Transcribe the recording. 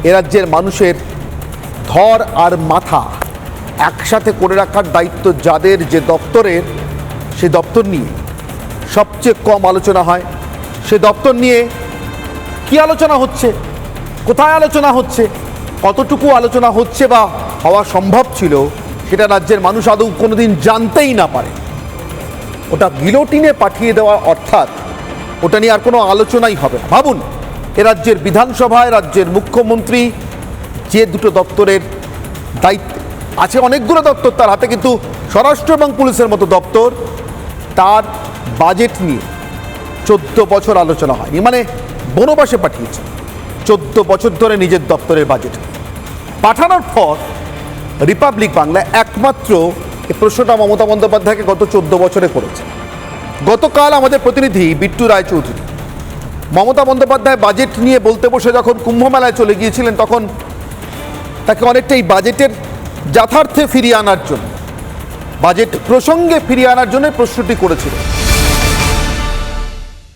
এ রাজ্যের মানুষের ধর আর মাথা একসাথে করে রাখার দায়িত্ব যাদের, যে দপ্তরের, সে দপ্তর নিয়ে সবচেয়ে কম আলোচনা হয়। সে দপ্তর নিয়ে কি আলোচনা হচ্ছে, কোথায় আলোচনা হচ্ছে, কতটুকু আলোচনা হচ্ছে বা হওয়া সম্ভব ছিল, সেটা রাজ্যের মানুষ আদৌ কোনোদিন জানতেই না পারে। ওটা গিলোটিনে পাঠিয়ে দেওয়া, অর্থাৎ ওটা নিয়ে আর কোনো আলোচনাই হবে না। ভাবুন, এ রাজ্যের বিধানসভায় রাজ্যের মুখ্যমন্ত্রী যে দুটো দপ্তরের দায়িত্ব আছে, অনেকগুলো দপ্তর তার হাতে, কিন্তু স্বরাষ্ট্র এবং পুলিশের মতো দপ্তর, তার বাজেট নিয়ে 14 বছর আলোচনা হয়নি। মানে বনবাসে পাঠিয়েছে 14 বছর ধরে নিজের দপ্তরের বাজেট পাঠানোর পর রিপাবলিক বাংলা একমাত্র এই প্রশ্নটা মমতা বন্দ্যোপাধ্যায়কে গত 14 বছরে করেছে। গতকাল আমাদের প্রতিনিধি বিট্টু রায়চৌধুরী মমতা বন্দ্যোপাধ্যায় বাজেট নিয়ে বলতে বসে যখন কুম্ভমেলায় চলে গিয়েছিলেন, তখন তাকে অনেকটা এই বাজেটের যথার্থে ফিরিয়ে আনার জন্য, বাজেট প্রসঙ্গে ফিরিয়ে আনার জন্য প্রশ্নটি করেছিল।